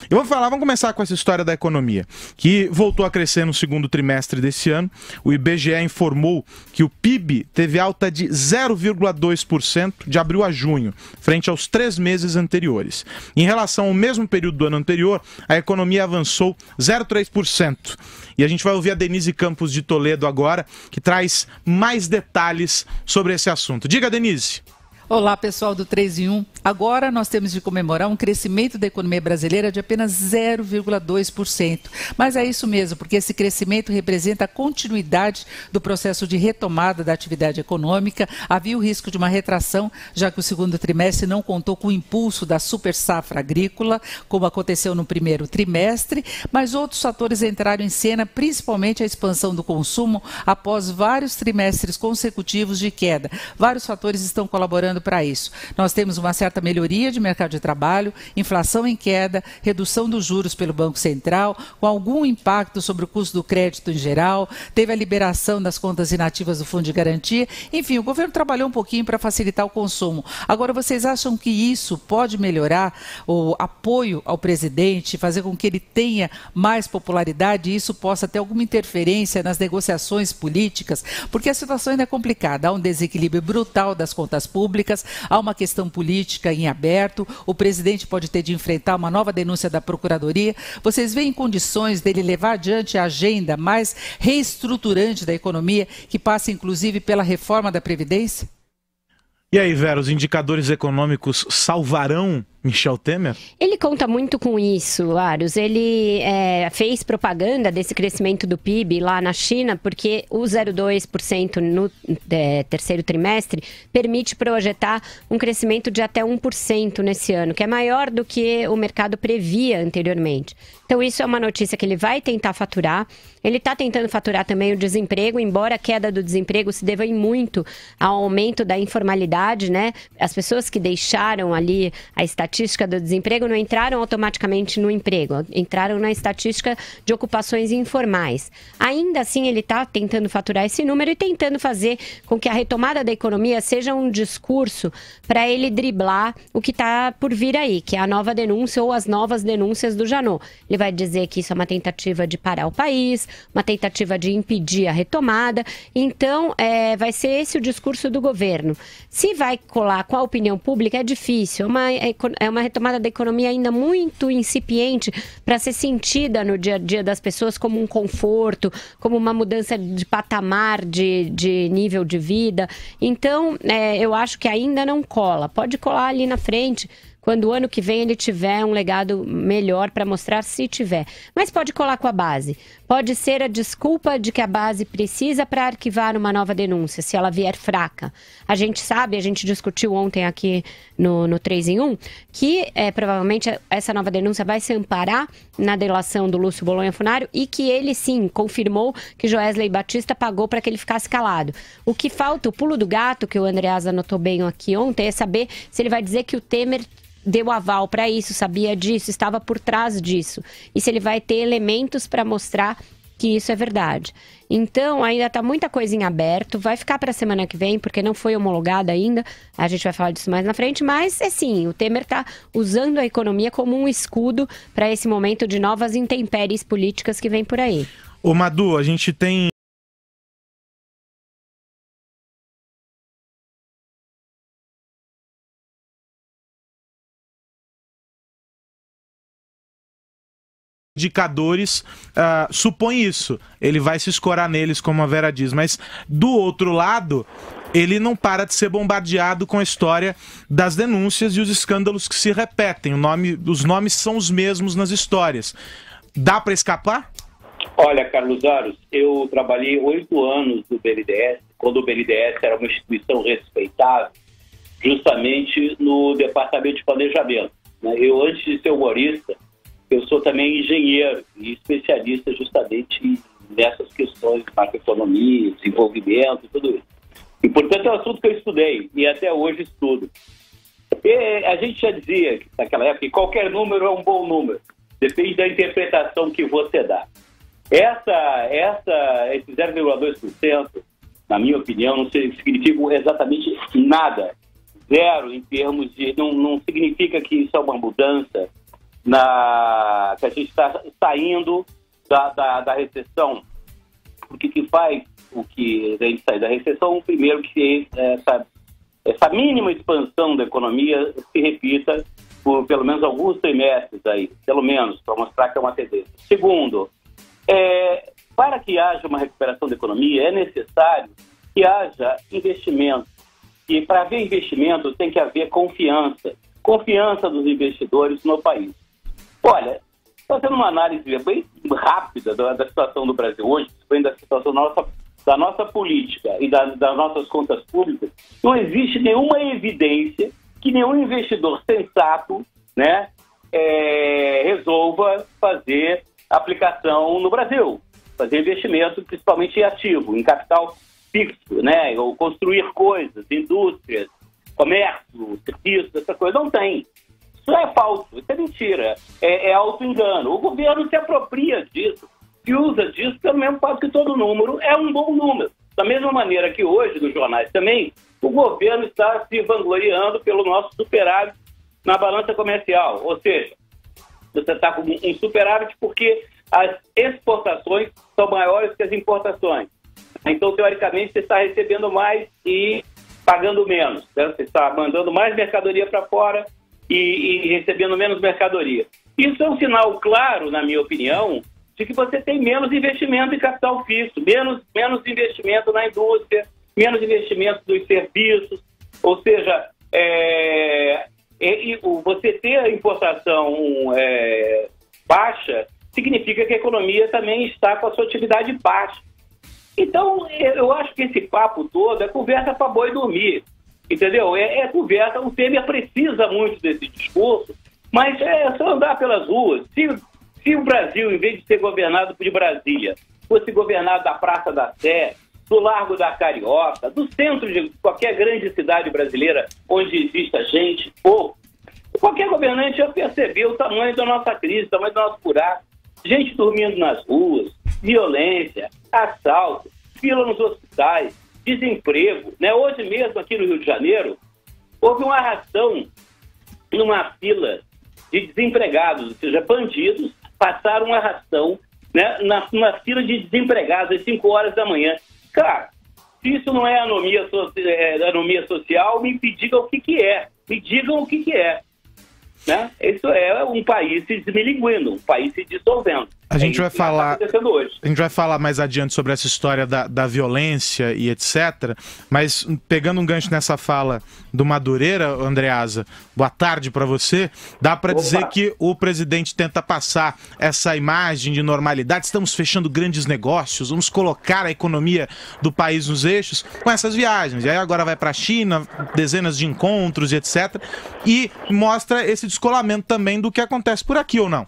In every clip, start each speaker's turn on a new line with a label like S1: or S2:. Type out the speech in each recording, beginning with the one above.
S1: E vamos começar com essa história da economia, que voltou a crescer no segundo trimestre desse ano. O IBGE informou que o PIB teve alta de 0,2% de abril a junho, frente aos 3 meses anteriores. Em relação ao mesmo período do ano anterior, a economia avançou 0,3%. E a gente vai ouvir a Denise Campos de Toledo agora, que traz mais detalhes sobre esse assunto. Diga, Denise.
S2: Olá, pessoal do 3 em 1. Agora nós temos de comemorar um crescimento da economia brasileira de apenas 0,2%. Mas é isso mesmo, porque esse crescimento representa a continuidade do processo de retomada da atividade econômica. Havia o risco de uma retração, já que o segundo trimestre não contou com o impulso da super safra agrícola, como aconteceu no primeiro trimestre, mas outros fatores entraram em cena, principalmente a expansão do consumo após vários trimestres consecutivos de queda. Vários fatores estão colaborando para isso. Nós temos uma certa melhoria de mercado de trabalho, inflação em queda, redução dos juros pelo Banco Central, com algum impacto sobre o custo do crédito em geral, teve a liberação das contas inativas do Fundo de Garantia. Enfim, o governo trabalhou um pouquinho para facilitar o consumo. Agora, vocês acham que isso pode melhorar o apoio ao presidente, fazer com que ele tenha mais popularidade e isso possa ter alguma interferência nas negociações políticas? Porque a situação ainda é complicada. Há um desequilíbrio brutal das contas públicas, há uma questão política em aberto, o presidente pode ter de enfrentar uma nova denúncia da Procuradoria. Vocês veem condições dele levar adiante a agenda mais reestruturante da economia, que passa inclusive pela reforma da Previdência?
S1: E aí, Vera, os indicadores econômicos salvarão Michel Temer?
S3: Ele conta muito com isso, Aros. Ele fez propaganda desse crescimento do PIB lá na China, porque o 0,2% no terceiro trimestre permite projetar um crescimento de até 1% nesse ano, que é maior do que o mercado previa anteriormente. Então, isso é uma notícia que ele vai tentar faturar. Ele está tentando faturar também o desemprego, embora a queda do desemprego se deva muito ao aumento da informalidade, né? As pessoas que deixaram ali a estatística do desemprego não entraram automaticamente no emprego, entraram na estatística de ocupações informais. Ainda assim, ele está tentando faturar esse número e tentando fazer com que a retomada da economia seja um discurso para ele driblar o que está por vir aí, que é a nova denúncia ou as novas denúncias do Janot. Ele vai dizer que isso é uma tentativa de parar o país, uma tentativa de impedir a retomada. Então, vai ser esse o discurso do governo. Se vai colar com a opinião pública, é difícil. É uma retomada da economia ainda muito incipiente para ser sentida no dia a dia das pessoas como um conforto, como uma mudança de patamar, de nível de vida. Então, eu acho que ainda não cola. Pode colar ali na frente, quando o ano que vem ele tiver um legado melhor para mostrar, se tiver. Mas pode colar com a base. Pode ser a desculpa de que a base precisa para arquivar uma nova denúncia, se ela vier fraca. A gente sabe, a gente discutiu ontem aqui no 3 em 1, que provavelmente essa nova denúncia vai se amparar na delação do Lúcio Bolonha Funaro e que ele, sim, confirmou que Joesley Batista pagou para que ele ficasse calado. O que falta, o pulo do gato, que o Andreas anotou bem aqui ontem, é saber se ele vai dizer que o Temer deu aval para isso, sabia disso, estava por trás disso. E se ele vai ter elementos para mostrar que isso é verdade. Então, ainda está muita coisa em aberto. Vai ficar para a semana que vem, porque não foi homologada ainda. A gente vai falar disso mais na frente. Mas, sim, o Temer está usando a economia como um escudo para esse momento de novas intempéries políticas que vem por aí.
S1: Ô, Madu, a gente tem indicadores supõe isso. Ele vai se escorar neles, como a Vera diz. Mas, do outro lado, ele não para de ser bombardeado com a história das denúncias e os escândalos que se repetem. Os nomes são os mesmos nas histórias. Dá para escapar?
S4: Olha, Carlos Aros, eu trabalhei 8 anos no BNDES, quando o BNDES era uma instituição respeitável, justamente no departamento de planejamento. Eu, antes de ser humorista, eu sou também engenheiro e especialista justamente nessas questões de macroeconomia, desenvolvimento e tudo isso. E, portanto, é um assunto que eu estudei e até hoje estudo. E a gente já dizia, naquela época, que qualquer número é um bom número. Depende da interpretação que você dá. Esse 0,2%, na minha opinião, não significa exatamente nada. Zero em termos de... Não significa que isso é uma mudança que a gente está saindo da recessão. O que faz a gente sair da recessão? Primeiro, que essa mínima expansão da economia se repita por pelo menos alguns trimestres aí, pelo menos, para mostrar que é uma tendência. Segundo, para que haja uma recuperação da economia, é necessário que haja investimento. E para haver investimento tem que haver confiança dos investidores no país. Olha, fazendo uma análise bem rápida da situação do Brasil hoje, da situação da nossa política e das nossas contas públicas, não existe nenhuma evidência que nenhum investidor sensato, né, resolva fazer aplicação no Brasil, fazer investimento principalmente em ativo, em capital fixo, né, ou construir coisas, indústrias, comércio, serviços, essa coisa não tem. Isso é falso, isso é mentira, é auto-engano. O governo se apropria disso, se usa disso pelo mesmo fato que todo número é um bom número. Da mesma maneira que hoje, nos jornais também, o governo está se vangloriando pelo nosso superávit na balança comercial. Ou seja, você está com um superávit porque as exportações são maiores que as importações. Então, teoricamente, você está recebendo mais e pagando menos, né? Você está mandando mais mercadoria para fora e recebendo menos mercadoria. Isso é um sinal claro, na minha opinião, de que você tem menos investimento em capital fixo, menos investimento na indústria, menos investimento nos serviços, ou seja, você ter a importação baixa significa que a economia também está com a sua atividade baixa. Então, eu acho que esse papo todo é conversa para boi dormir, entendeu? É conversa, o Temer precisa muito desse discurso, mas é só andar pelas ruas. Se o Brasil, em vez de ser governado por Brasília, fosse governado da Praça da Sé, do Largo da Carioca, do centro de qualquer grande cidade brasileira onde exista gente, qualquer governante já percebeu o tamanho da nossa crise, o tamanho do nosso buraco. Gente dormindo nas ruas, violência, assalto, fila nos hospitais, desemprego, né? Hoje mesmo, aqui no Rio de Janeiro, houve uma arrastão numa fila de desempregados, ou seja, bandidos passaram uma arrastão, né, numa fila de desempregados às 5 horas da manhã. Cara, se isso não é anomia social, me digam o que é. Me digam o que é. Né? Isso é um país se desmilinguindo, um país se dissolvendo.
S1: A gente vai falar mais adiante sobre essa história da violência e etc. Mas pegando um gancho nessa fala do Madureira, Andreasa, boa tarde para você. Dá para dizer que o presidente tenta passar essa imagem de normalidade. Estamos fechando grandes negócios, vamos colocar a economia do país nos eixos com essas viagens. E aí agora vai para a China, dezenas de encontros e etc. E mostra esse descolamento também do que acontece por aqui, ou não?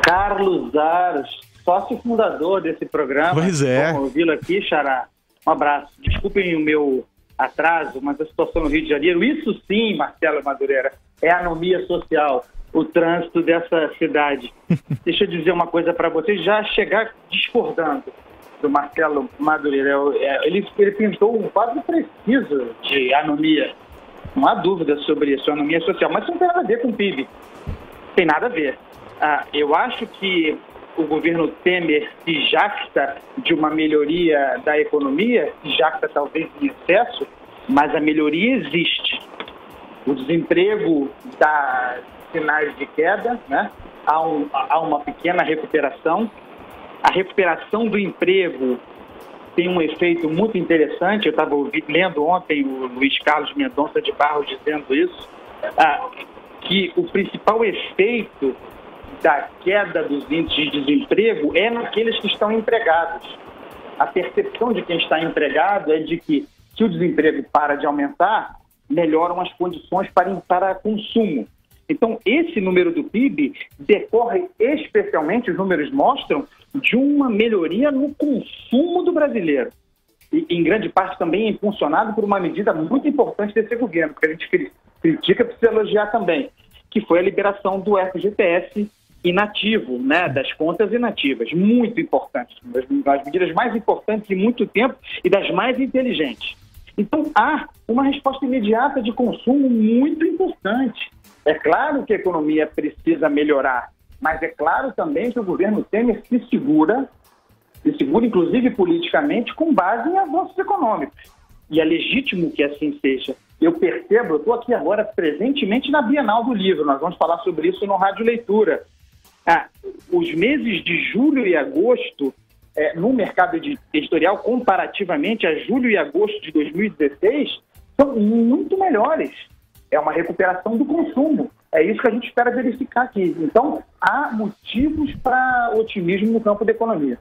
S5: Carlos Aros, sócio fundador desse programa.
S1: Pois é.
S5: Bom ouvi-lo aqui, Xará. Um abraço. Desculpem o meu atraso, mas a situação no Rio de Janeiro, isso sim, Marcelo Madureira, é anomia social, o trânsito dessa cidade. Deixa eu dizer uma coisa para vocês, já chegar discordando do Marcelo Madureira. Ele pintou um quadro preciso de anomia. Não há dúvida sobre isso, anomia social. Mas isso não tem nada a ver com o PIB. Tem nada a ver. Eu acho que o governo Temer se jacta de uma melhoria da economia, se jacta talvez em excesso, mas a melhoria existe. O desemprego dá sinais de queda, né? Há uma pequena recuperação. A recuperação do emprego tem um efeito muito interessante. Eu estava lendo ontem o Luiz Carlos Mendonça de Barros dizendo isso, que o principal efeito da queda dos índices de desemprego é naqueles que estão empregados. A percepção de quem está empregado é de que, se o desemprego para de aumentar, melhoram as condições para consumo. Então, esse número do PIB decorre especialmente, os números mostram, de uma melhoria no consumo do brasileiro. E, em grande parte, também é impulsionado por uma medida muito importante desse governo, que a gente critica, precisa elogiar também, que foi a liberação do FGTS inativo, né, das contas inativas. Muito importante. Das medidas mais importantes em muito tempo e das mais inteligentes. Então, há uma resposta imediata de consumo muito importante. É claro que a economia precisa melhorar, Mas é claro também que o governo Temer se segura inclusive politicamente, com base em avanços econômicos. E é legítimo que assim seja. Eu percebo, eu estou aqui agora presentemente na Bienal do Livro, nós vamos falar sobre isso no Rádio Leitura. Os meses de julho e agosto, no mercado editorial, comparativamente a julho e agosto de 2016, são muito melhores. É uma recuperação do consumo. É isso que a gente espera verificar aqui. Então, há motivos para otimismo no campo da economia.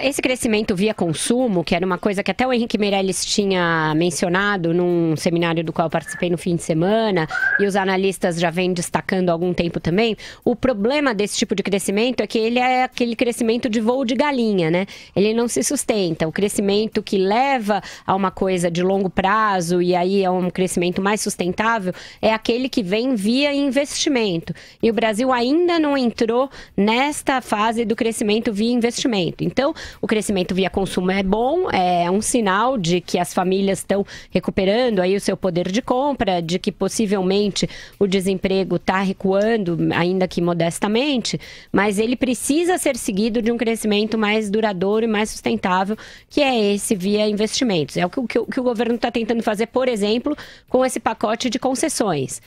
S3: Esse crescimento via consumo, que era uma coisa que até o Henrique Meirelles tinha mencionado num seminário do qual eu participei no fim de semana, e os analistas já vêm destacando há algum tempo também, o problema desse tipo de crescimento é que ele é aquele crescimento de voo de galinha, né? Ele não se sustenta. O crescimento que leva a uma coisa de longo prazo e aí é um crescimento mais sustentável é aquele que vem via investimento. E o Brasil ainda não entrou nesta fase do crescimento via investimento. Então, o crescimento via consumo é bom, é um sinal de que as famílias estão recuperando aí o seu poder de compra, de que possivelmente o desemprego está recuando, ainda que modestamente, mas ele precisa ser seguido de um crescimento mais duradouro e mais sustentável, que é esse via investimentos. É o que o governo está tentando fazer, por exemplo, com esse pacote de concessões.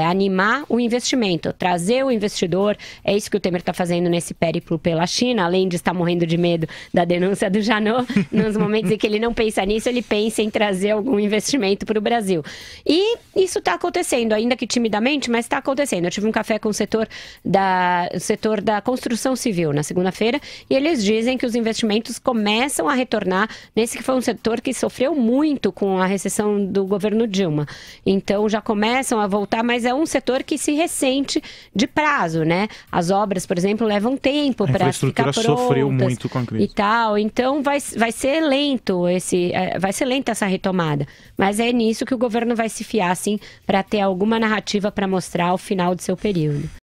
S3: Animar o investimento, trazer o investidor, é isso que o Temer está fazendo nesse périplo pela China, além de estar morrendo de medo da denúncia do Janot, nos momentos em que ele não pensa nisso, ele pensa em trazer algum investimento para o Brasil. E isso está acontecendo, ainda que timidamente, mas está acontecendo. Eu tive um café com o setor da construção civil na segunda-feira e eles dizem que os investimentos começam a retornar nesse que foi um setor que sofreu muito com a recessão do governo Dilma. Então já começam a voltar, mas é um setor que se ressente de prazo, né? As obras, por exemplo, levam tempo para ficar prontas.
S1: Sofreu muito com a crise.
S3: E tal, então vai ser lento vai ser lenta essa retomada, mas é nisso que o governo vai se fiar, assim, para ter alguma narrativa para mostrar ao final do seu período.